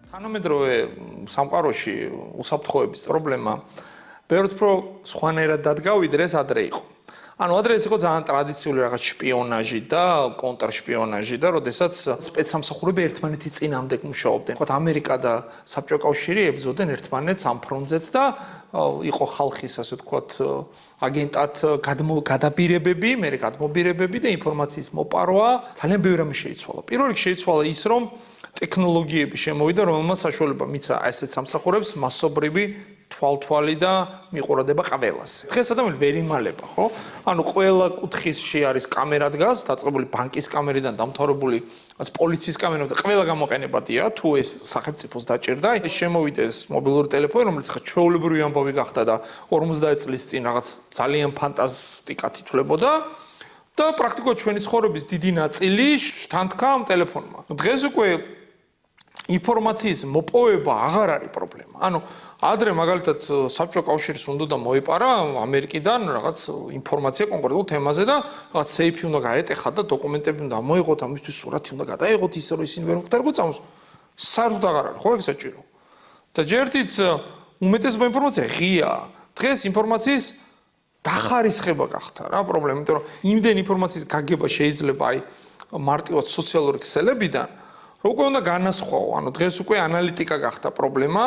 თანამედროვე სამყაროში უსაფრთხოების პრობლემა ბევრად უფრო სხვანაირად დადგა ვიდრე ეს ადრე იყო. ანუ ადრე ეს იყო ძალიან ტრადიციული რაღაც შპიონაჟი და კონტრშპიონაჟი და როდესაც სპეცსამსახურები ერთმანეთის წინამდე მუშაობდნენ. თქო ამერიკა და საბჭოთა კავშირი ებრძოდნენ ერთმანეთს ამ ფრონტზეც და იყო ხალხის ასე ვთქვათ აგენტად გადაბირებები, მე გადმობირებები და ინფორმაციის მოპარვა ძალიან ბევრი რამე შეიცვალა. პირველ რიგში შეიცვალა ის რომ ტექნოლოგიები შემოვიდა, რომელმაც საშუალება მიცა ასეთ სამსახურებს მასობრივი თვალთვალი და მიყურადება ყველას. დღეს ადამიანი ვერ იმალება, ხო? ანუ ყველა კუთხისში არის კამერა დგას, დაწყებული ბანკის კამერიდან დამთავრებული პოლიციის კამერა და ყველა გამოყენებადია, თუ ეს სახელმწიფოს დაჭერდა, ეს შემოვიდეს მობილური ტელეფონი, რომელიც ხა ჩვეულებრივი ამბავი გახდა და 50 წლის წინ რაღაც ძალიან ფანტასტიკად ითვლებოდა. და პრაქტიკულად ჩვენი ცხოვრების დიდი ნაწილი შთანთქა ამ ტელეფონმა. დღეს უკვე ინფორმაციის მოპოვება აღარ არის პრობლემა. ანუ ადრე მაგალითად საბჭოთა კავშირის უნდა მოიპარა ამერიკიდან რაღაც ინფორმაცია კონკრეტულ თემაზე და რაღაც სეიფი უნდა გაეტეხა და დოკუმენტები უნდა მოიღოთ, ამისთვის სურათი უნდა გადაიღოთ, ისე რომ ისინი ვერ მოხდარგო წამოს. საერთოდ აღარ არის, ხო, ეგ საჭირო. და ჯერთიც უმეტესობა ინფორმაცია ღია. დღეს ინფორმაციის დახარისხება გახდა რა პრობლემა, იმიტომ რომ იმდენ ინფორმაციის გაგება შეიძლება აი მარტივად სოციალური ქსელებიდან, რომ უკვე უნდა განასხვაო, ანუ დღეს უკვე ანალიტიკა გახდა პრობლემა,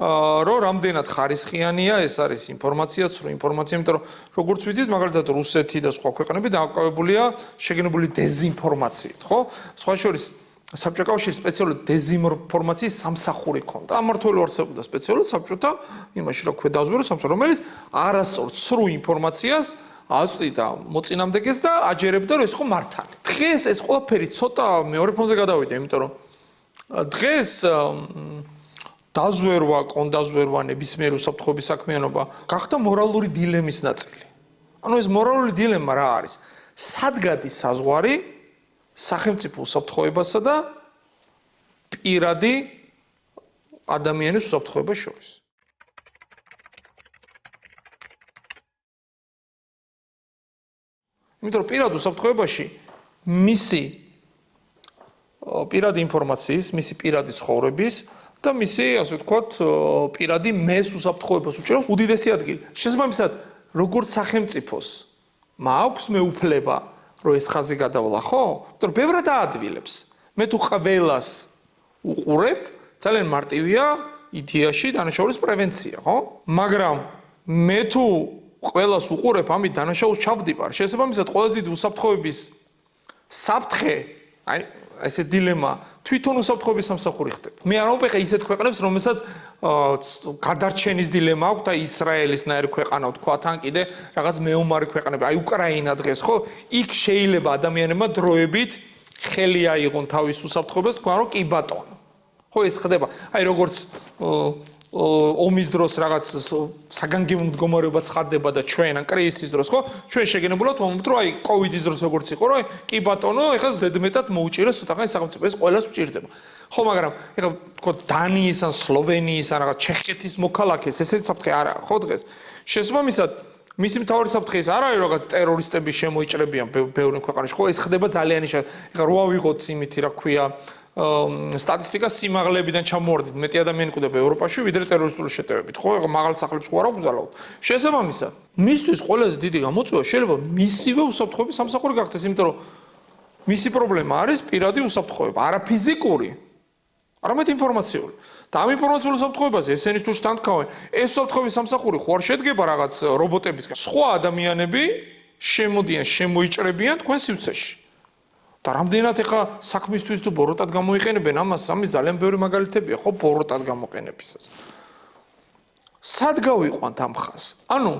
რომ რამდენად ხარისხიანია ეს არის ინფორმაცია, ცრუ ინფორმაცია, იმიტომ რომ როგორც ვიდით, მაგალითად რუსეთი და სხვა ქვეყნები დააკავებულია შეგნებული დეზინფორმაციით, ხო? სხვა შორის საბჭოთა კავშირის სპეციალური დეზინფორმაციის სამსახური ქონდა. ამართველი არსებობდა სპეციალურად საბჭოთა იმაში რა ქვედაზვერო სამსახური, რომელიც არასწორ ცრუ ინფორმაციას აწვდიდა მოწინააღმდეგეს და აჯერებდა რომ ეს ხო მართალი. დღეს ეს ყველაფერი ცოტა მეორე ფონზე გადავიდა, იმიტომ რომ დღეს დაზვერვა, კონდაზვერვა, ნებისმიერი უსაფრთხოების საქმიანობა გახდა მორალური დილემის ნაწილი. ანუ ეს მორალური დილემა რა არის? სად გადის საზღვარი სახელმწიფო უსაფრთხოებასა და პირადი ადამიანის უსაფრთხოებას შორის? იმიტომ რომ პირად უსაფრთხოებაში მისი პირადი ინფორმაციის, მისი პირადი ცხოვრების და მისი, ასე ვთქვათ, პირადი მეს უსაფრთხოებას უჭერავს უდიდესი ადგილი. შესაბამისად, როგორც სახელმწიფოს მაქვს მეუფლება რომ ეს ხაზი გადავლა, ხო? იმიტომ რომ ბევრად აადვილებს. მე თუ ყველას უყურებ, ძალიან მარტივია იდეაში დანაშაულის პრევენცია, ხო? მაგრამ მე თუ ყველას უყურებ, ამით დანაშაულს ჩავდივარ. შესაბამისად, ყველაზე დიდი უსაფრთხოების საფრთხე, აი ესე დილემა თვითონ უსაფრთხოების სამსახური ხდება. მე არ ვუყეხე ისეთ ქვეყნებს, რომელსაც გადარჩენის დილემა აქვს და ისრაელისნაირი ქვეყანა ვთქვათ, ან კიდე რაღაც მეომარი ქვეყნები, აი უკრაინა დღეს, ხო? იქ შეიძლება ადამიანებმა დროებით ხელი აიღონ თავის უსაფრთხოებას, თქვა რომ კი ბატონო. ხო, ეს ხდება. აი როგორც ომის დროს რაღაც საგანგებო მდგომარეობა ცხადდება და ჩვენ ან კრიზისის დროს, ხო? ჩვენ შეგენებულად ვამბობთ, რომ აი კოვიდის დროს როგორც იყო, რომ კი ბატონო, ეხლა ზედმეტად მოუჭირეს ცოტა სახელმწიფო, ეს ყველას უჭირდება. ხო, მაგრამ ეხლა თქო დანიის ან სლოვენიის ან რაღაც ჩეხეთის მოქალაქეს ესეთი საფრთხე არ აქვს, ხო დღეს? შესაბამისად, მისი მთავარი საფრთხე ის არ არის, რაღაც ტერორისტები შემოიჭრებიან ბევრი ქვეყანაში, ხო? ეს ხდება ძალიან ისე. ეხლა რო ავიღოთ იმითი, რა ქვია, სტატისტიკა სიმაღლებიდან ჩამოვარდით მეტი ადამიანი კვდება ევროპაში ვიდრე ტერორისტული შეტევებით, ხო? ეხლა მაღალ სახლებს ხო არ აგზალავთ. შესაბამისად, მისთვის ყველაზე დიდი გამოწვევა შეიძლება მისივე უსაფრთხოების სამსახური გახდეს, იმიტომ რომ მისი პრობლემა არის პირადი უსაფრთხოება, არა ფიზიკური, არამედ ინფორმაციული. და ამ ინფორმაციულ უსაფრთხოებაზე ესენი თუ შთანთქავენ, ეს უსაფრთხოების სამსახური ხო არ შედგება რაღაც რობოტებისგან. სხვა ადამიანები შემოდიან, შემოიჭრებიან თქვენ სივრცეში. და რამდენად ეხა საქმისთვის თუ ბოროტად გამოიყენებენ ამას, ამის ძალიან ბევრი მაგალითებია, ხო, ბოროტად გამოყენებისას. სად გავიყვანთ ამ ხაზს? ანუ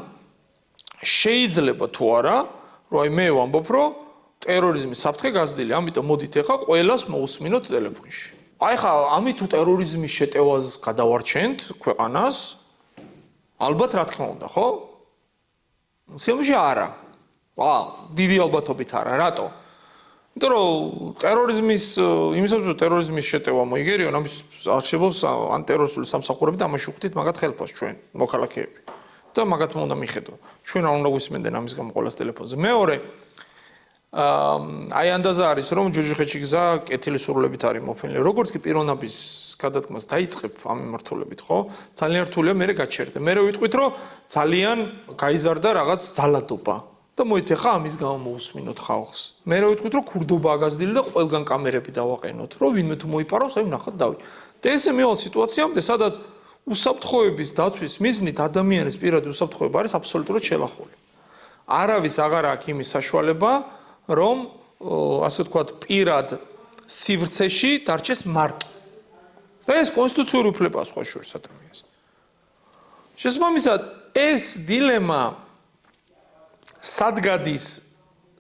შეიძლება თუ არა, რომ აი მე ვამბობ, რომ ტერორიზმის საფრთხე გაზრდილი, ამიტომ მოდით ეხა ყველას მოусმინოთ ტელეფონში. აი ხა ამით თუ ტერორიზმის შეტევას გადავარჩენთ ქვეყანას, ალბათ რა თქმა უნდა, ხო? სიამოვნებაში არა. დიდი ალბათობით არა, რატო? იმიტომ რომ ტერორიზმის იმისათვის ტერორიზმის შეტევა მოიგერიონ, ამის არჩევოს ანტერორისტული სამსახურები და ამაში ვხვდით მაგათ ხელფას ჩვენ მოქალაქეები. და მაგათ უნდა მიხედო. ჩვენ არ უნდა გვისმენდნენ ამის გამო ყოველას ტელეფონზე. მეორე აი ანდაზა არის რომ ჯუჯუხეთში გზა კეთილი სურვილებით არის მოფენილი. როგორც კი პიროვნების გადადგმას დაიწყებ ამ მიმართულებით, ხო? ძალიან რთულია მე გაჩერდე. მე ვიტყვით რომ ძალიან გაიზარდა რაღაც ძალადობა. და მოიეთ ხა ამის გამო მოусმინოთ ხალხს. მე ვიტყვით რომ ქურდობა აგაზრდილი და ყველგან კამერები დავაყენოთ, რომ ვინმე თუ მოიპაროს, აი ნახოთ დავი. და ესე მევალ სიტუაციამდე, სადაც უსაფრთხოების დაცვის მიზნით ადამიანის პირადი უსაფრთხოება არის აბსოლუტურად შელახული. არავის აღარ აქვს იმის საშუალება, რომ ასე ვთქვათ, პირად სივრცეში დარჩეს მარტო. და ეს კონსტიტუციური უფლებაა სხვა შორის ადამიანს. შესაბამისად, ეს დილემა სად გადის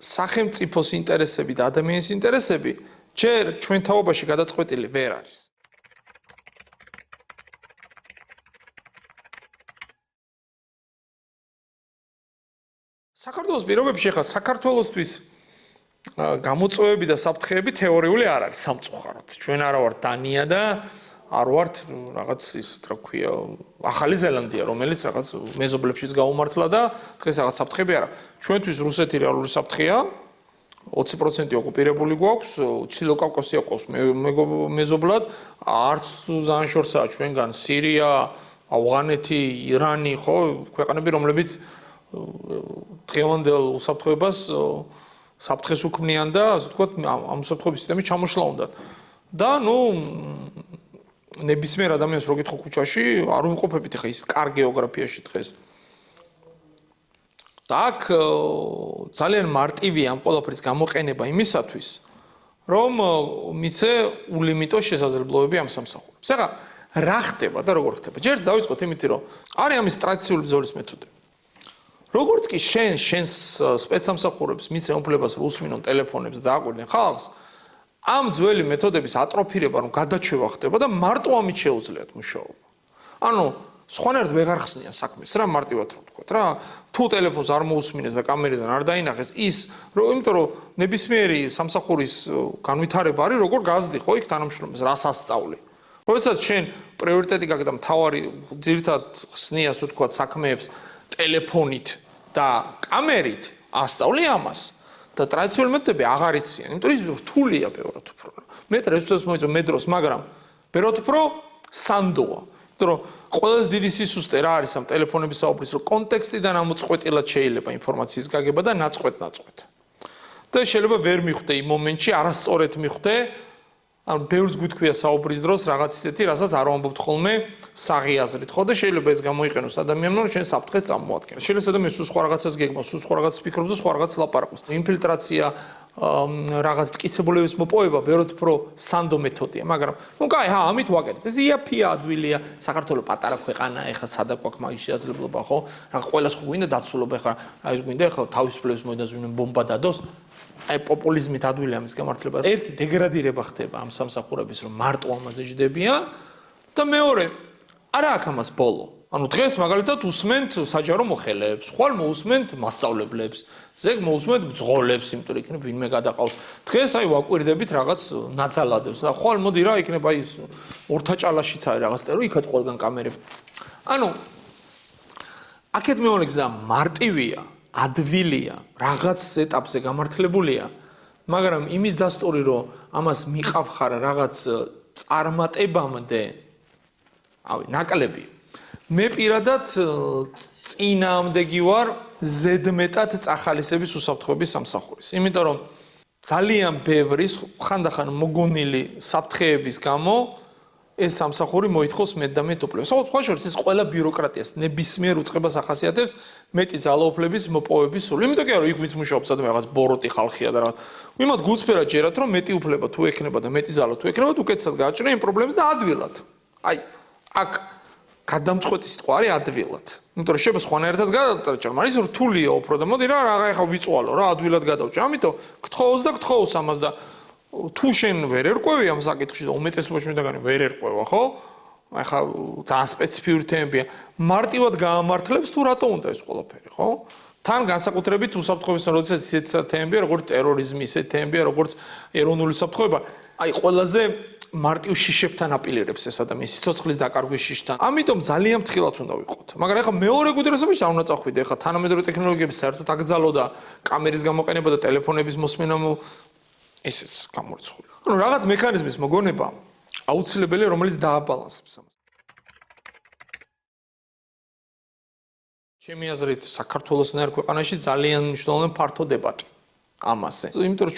სახელმწიფოს ინტერესები და ადამიანის ინტერესები, ჯერ ჩვენ თაობაში გადაწყვეტილი ვერ არის. საქართველოს პირობებში ხა საქართველოსთვის გამოწვევები და საფრთხეები თეორიული არ არის სამწუხაროდ. ჩვენ არა ვართ დანია და არ ვართ რაღაც ისეთ რა ქვია ახალი ზელანდია, რომელიც რაღაც მეზობლებშიც გაუმართლა და დღეს რაღაც საფრთხები არა. ჩვენთვის რუსეთი რეალური საფრთხეა. 20% ოკუპირებული გვაქვს, ჩრდილო კავკასია ყავს მეზობლად, არც ძალიან შორსაა ჩვენგან სირია, ავღანეთი, ირანი, ხო, ქვეყნები, რომლებიც დღევანდელ უსაფრთხოებას საფრთხეს უქმნიან და ასე ვთქვათ, ამ საფრთხების სისტემის ჩამოშლა უნდათ. და ნუ ნებისმიერ ადამიანს რო გითხო ქუჩაში, არ ვიმყოფებით ხა ის კარგ გეოგრაფიაში დღეს. და აქ ძალიან მარტივია ამ ყველაფრის გამოყენება იმისათვის, რომ მიცე ულიმიტო შესაძლებლობები ამ სამსახურებს. ეხლა რა ხდება და როგორ ხდება? ჯერ დავიწყოთ იმით, რომ არის ამის ტრადიციული ბრძოლის მეთოდები. როგორც კი შენს სპეცსამსახურებს მიცე უფლებას რომ უსმინონ ტელეფონებს და აკვირდნენ ხალხს, ამ ძველი მეთოდების ატროფირება რომ გადაჩევა ხდება და მარტო ამით შეუძლიათ მუშაობა. ანუ სხვანაირად ვეღარ ხსნიან საქმეს რა მარტივად რომ ვთქვათ რა, თუ ტელეფონს არ მოусმინეს და კამერიდან არ დაინახეს ის, იმიტომ რომ ნებისმიერი სამსახურის განვითარება არის როგორ გაზრდი ხო იქ თანამშრომლებს რას ასწავლი. როდესაც შენ პრიორიტეტი გაქვს და მთავარი ძირითად ხსნია ასე ვთქვათ საქმეებს ტელეფონით და კამერით ასწავლი ამას და ტრადიციული მეთოდები აღარ იციან, იმიტომ რომ ის რთულია ბევრად უფრო. მე რესურსებს მოიწევ მე დროს, მაგრამ ბევრად უფრო სანდოა. იმიტომ რომ ყველაზე დიდი სისუსტე რა არის ამ ტელეფონების საუბრის, რომ კონტექსტიდან ამოწყვეტილად შეიძლება ინფორმაციის გაგება და ნაწყვეტ. და შეიძლება ვერ მიხვდე იმ მომენტში, არასწორად მიხვდე, ან ბევრს გითქვია საუბრის დროს რაღაც ისეთი, რასაც არ ვამბობთ ხოლმე საღიაზრით, ხო და შეიძლება ეს გამოიყენოს ადამიანმა, რომ შენ საფრთხეს წამოადგენს. შეიძლება ადამიანს სულ სხვა რაღაცას გეგმავს, სულ სხვა რაღაცას ფიქრობს და სხვა რაღაცას ლაპარაკობს. ინფილტრაცია, რაღაც მტკიცებულების მოპოვება ბევრად უფრო სანდო მეთოდია, მაგრამ ნუ კაი, ამით ვაკეთებ. ეს იაფია ადვილია, საქართველოს პატარა ქვეყანა, ეხლა სადა გვაქვს მაგის შესაძლებლობა, ხო? რა ყველას ხო გვინდა დაცულობა, ეხლა აი ეს გვინდა, ეხლა თავისუფლების მოედანზე ვინმე ბომბა დადოს. აი პოპულიზმით ადვილია ამის გამართლება. ერთი დეგრადირება ხდება ამ სამსახურების, რომ მარტო ამაზე ჯდებიან და მეორე არა აქვს ამას ბოლო. ანუ დღეს მაგალითად უსმენთ საჯარო მოხელეებს, ხვალ მოусმენთ მასწავლებლებს, ზეგ მოусმენთ ბრძოლებს, იმიტომ რომ იქნებ ვინმე გადაყავს. დღეს აი ვაკვირდებით რაღაც ნაცალადებს და ხვალ მოდი რა იქნება აი ეს ორთაჭალაშიც არის რაღაც ტერო, იქაც ყველგან კამერები. ანუ აქეთ მეორე გზა მარტივია. ადვილია, რაღაც ეტაპზე გამართლებულია, მაგრამ იმის დასტური, რომ ამას მიყავხარ რაღაც წარმატებამდე, ავი, ნაკლები. მე პირადად წინააღმდეგი ვარ ზედმეტად წახალისების უსაფრთხოების სამსახურის. იმიტომ რომ ძალიან ბევრი ხანდახან მოგონილი საფრთხეების გამო ეს სამსახური მოითხოვს მეტ და მეტ უფლებას. სხვა შორის ეს ყველა ბიუროკრატიას ნებისმიერ უწყებას ახასიათებს მეტი ძალაუფლების მოპოვების სურვილი. იმიტომ კი არა, იქ ვინც მუშაობს სადმე რაღაც ბოროტი ხალხია და რაღაც. ვიმათ გულწრფელად ჯერათ რომ მეტი უფლება თუ ექნება და მეტი ძალა თუ ექნება, უკეთესად გააჭრა იმ პრობლემებს და ადვილად. აი, აქ გადამწყვეტი სიტყვა არის ადვილად. იმიტომ რომ შეიძლება სხვანაირადაც გადაჭრა, მაგრამ ის რთულია უფრო და მოდი რა ეხა ვიწვალო რა ადვილად გადავჭრა. ამიტომ გთხოვს და გთხოვს ამას და თუ შენ ვერ ერკვევი ამ საკითხში და უმეტესობაში მითაგანი ვერ ერკვევა, ხო? ეხა ძალიან სპეციფიური თემებია. მარტივად გაამართლებს თუ რატო უნდა ეს ყველაფერი, ხო? თან განსაკუთრებით უსაფრთხოების როდესაც ისეთ თემებია, როგორც ტერორიზმი, ისეთ თემებია, როგორც ეროვნული საფრთხეობა. აი ყველაზე მარტივ შიშებთან აპილირებს ეს ადამიანი, სიცოცხლის დაკარგვის შიშთან. ამიტომ ძალიან ფრთხილად უნდა ვიყოთ. მაგრამ ეხლა მეორე კვირასობაში არ უნდა წახვიდე. ეხლა თანამედროვე ტექნოლოგიები საერთოდ აკრძალო და კამერის გამოყენება და ტელეფონების მოსმენა ესეც გამორიცხულია. ანუ რაღაც მექანიზმის მოგონება აუცილებელია, რომელიც დააბალანსებს ამას. ჩემი აზრით, საქართველოს ნაირ ქვეყანაში ძალიან მნიშვნელოვანი ფართო დებატი ამაზე. იმიტომ რომ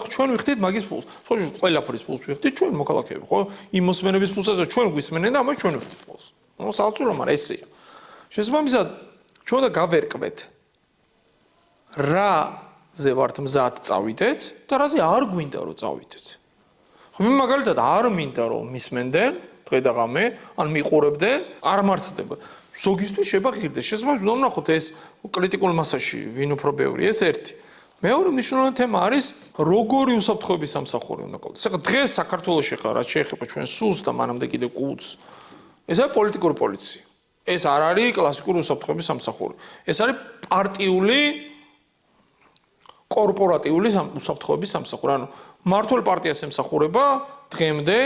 ჩვენ ვიხდით მაგის ფულს. ხო, ყველაფრის ფულს ვიხდით ჩვენ მოქალაქეები, ხო? იმ მოსმენების ფულსაც ჩვენ გვისმენენ და ამას ჩვენ ვიხდით ფულს. ნუ საალწურო, მაგრამ ესეა. შესაბამისად, ჩვენ უნდა გავერკვეთ რაზე ვართ მზად წავიდეთ და რაზე არ გვინდა რომ წავიდეთ. ხო, მე მაგალითად არ მინდა რომ მისმენდნენ დღე და ღამე, ან მიყურებდნენ, არ მართლდება. ზოგისთვის შეგახირდეს. შესაბამისად, უნდა ვნახოთ ეს კრიტიკულ მასაში ვინ უფრო ბევრი, ეს ერთი. მეორე მნიშვნელოვანი თემა არის როგორი უსაფრთხოების სამსახური უნდა ყავდეს. ეხლა დღეს საქართველოში ხარ, რაც შეეხება ჩვენ სულს და მანამდე კიდე კულს. ეს არის პოლიტიკური პოლიცია. ეს არ არის კლასიკური უსაფრთხოების სამსახური. ეს არის პარტიული კორპორატიული უსაფრთხოების სამსახური. ანუ მართულ პარტიას ემსახურება დღემდე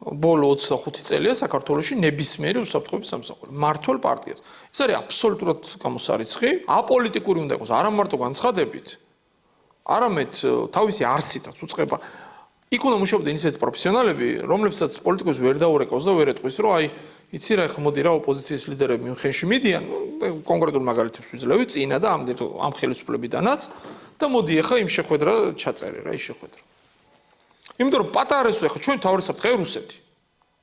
ბოლო 25 წელია საქართველოში ნებისმიერი უსაფრთხოების სამსახური. მართულ პარტიას. ეს არის აბსოლუტურად გამოსარიცხი, აპოლიტიკური უნდა იყოს, არა მარტო განცხადებით. არამედ თავისი არსითაც უწყება. იქ უნდა მუშაობდნენ ისეთი პროფესიონალები, რომლებსაც პოლიტიკოს ვერ დაურეკავს და ვერ ეტყვის, რომ აი, იცი რა, ხმოდი რა, ოპოზიციის ლიდერები მიუნხენში მიდიან, კონკრეტულ მაგალითებს ვიძლევი წინა და ამ ხელისუფლებიდანაც და მოდი ახლა იმ შეხვედრა ჩაწერე რა, ის შეხვედრა. იმიტომ რომ პატარა რესურსი, ხო, ჩვენ თავრისად ხე რუსეთი.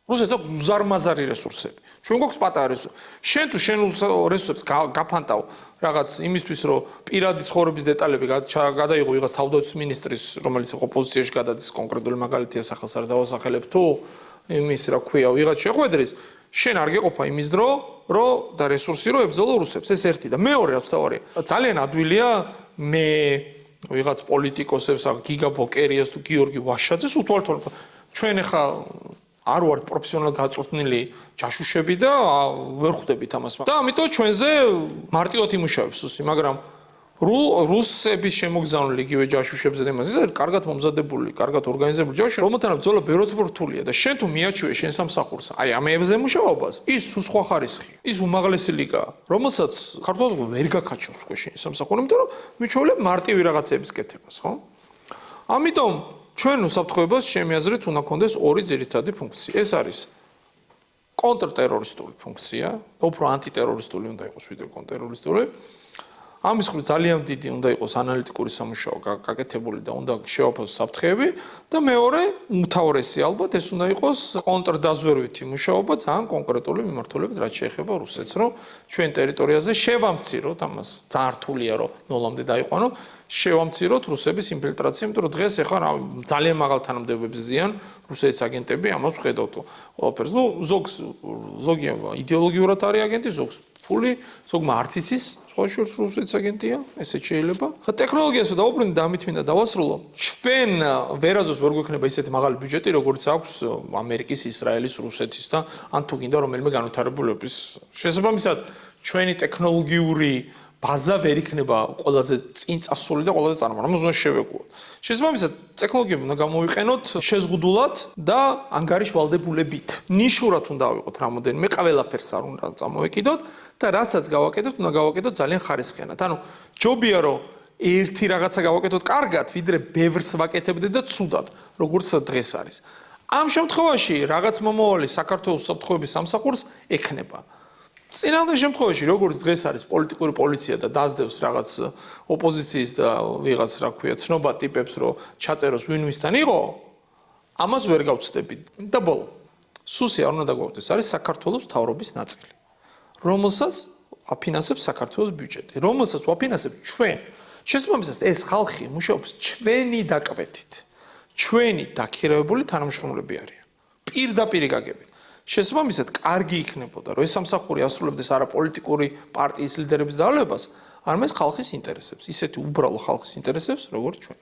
რუსეთს აქვს უზარმაზარი რესურსები. ჩვენ გვაქვს პატარა რესურსი. შენ თუ შენ რესურსებს გაფანტავ რაღაც იმისთვის, რომ პირადი ცხოვრების დეტალები გადაიღო ვიღაც თავდაცვის მინისტრის, რომელიც ოპოზიციაში გადადის, კონკრეტული მაგალითია სახელს არ დავასახელებ, თუ იმის რა ქვია, ვიღაც შეხვედრის, შენ არ გეყოფა იმის დრო, რომ და რესურსი რომ ებრძოლო რუსებს. ეს ერთი და მეორე რაც თავარია. ძალიან ადვილია მე ვიღაც პოლიტიკოსებს, გიგა ბოკერიას თუ გიორგი ვაშაძეს უთვალთვალ. ჩვენ ახლა არ ვართ პროფესიონალურად გაწვრთნილი ჯაშუშები და ვერ ხვდებით ამას. და ამიტომ ჩვენზე მარტივად იმუშავებს სუსი, მაგრამ რუსების შემოგზავნილი იგივე ჯაშუშებზე და იმას, ეს არის კარგად მომზადებული, კარგად ორგანიზებული ჯაშუში, რომელთანაც ბრძოლა ბევრად უფრო რთულია და შენ თუ მიაჩვიე შენ სამსახურს, აი ამებზე მუშაობას, ის სხვა ხარისხი, ის უმაღლესი ლიგაა, რომელსაც ქართულად ვერ გაკაჩავს უკვე შენ სამსახური, იმიტომ რომ მიჩვეულებ მარტივი რაღაცების კეთებას, ხო? ამიტომ ჩვენ უსაფრთხოებას ჩემი აზრით უნდა გქონდეს ორი ძირითადი ფუნქცია. ეს არის კონტრტერორისტული ფუნქცია, უფრო ანტიტერორისტული უნდა იყოს ვიდრე კონტრტერორისტული. ამის მხრივ ძალიან დიდი უნდა იყოს ანალიტიკური სამუშაო გაკეთებული და უნდა შევაფასოს საფრთხეები და მეორე, უმთავრესი ალბათ ეს უნდა იყოს კონტრდაზვერვითი მუშაობა ძალიან კონკრეტული მიმართულებით, რაც შეეხება რუსეთს, რომ ჩვენ ტერიტორიაზე შევამციროთ ამას. ძალიან რთულია რომ ნოლამდე დაიყვანო, შევამციროთ რუსების ინფილტრაცია, იმიტომ რომ დღეს ახლა ძალიან მაღალ თანამდებობებს ზიან რუსეთის აგენტები, ამას ვხედავთ ყველაფერს. ნუ ზოგი იდეოლოგიურად არის აგენტი, ზოგს ფული, ზოგმა არც იცის, სხვა შორს რუსეთის აგენტია, ესეც შეიძლება. ხა ტექნოლოგიასო დაუბრუნდი და ამით მინდა დავასრულო. ჩვენ ვერაზოს ვერ გვექნება ისეთი მაღალი ბიუჯეტი, როგორც აქვს ამერიკის, ისრაელის, რუსეთის და ან თუ გინდა რომელიმე განვითარებულების. შესაბამისად, ჩვენი ტექნოლოგიური ბაზა ვერ იქნება ყველაზე წინ წასული და ყველაზე წარმატებული. ამას უნდა შევეგუოთ. შესაბამისად, ტექნოლოგიები უნდა გამოვიყენოთ შეზღუდულად და ანგარიშვალდებულებით. ნიშურად უნდა ავიღოთ რამოდენიმე, ყველაფერს არ უნდა წამოვეკიდოთ და რასაც გავაკეთოთ, უნდა გავაკეთოთ ძალიან ხარისხიანად. ანუ ჯობია რომ ერთი რაღაცა გავაკეთოთ კარგად, ვიდრე ბევრს ვაკეთებდეთ და ცუდად, როგორც დღეს არის. ამ შემთხვევაში რაღაც მომავალი საქართველოს უსაფრთხოების სამსახურს ექნება. წინამდე შემთხვევაში, როგორც დღეს არის პოლიტიკური პოლიცია და დაძდევს რაღაც ოპოზიციის და ვიღაც რა ქვია, ცნობა ტიპებს, რომ ჩაწეროს ვინ ვისთან იყო, ამას ვერ გავცდები. და ბოლო. სუსი არ უნდა დაგვაუწყდეს, არის საქართველოს მთავრობის ნაწილი, რომელსაც აფინანსებს საქართველოს ბიუჯეტი, რომელსაც ვაფინანსებთ ჩვენ. შესაბამისად, ეს ხალხი მუშაობს ჩვენი დაკვეთით, ჩვენი დაქირავებული თანამშრომლები არიან. პირდაპირ გაგებით. შესაბამისად, კარგი იქნებოდა, რომ ეს სამსახური ასრულებდეს არა პოლიტიკური პარტიის ლიდერების დავლებას, არამედ ხალხის ინტერესებს, ისეთი უბრალო ხალხის ინტერესებს, როგორც ჩვენ.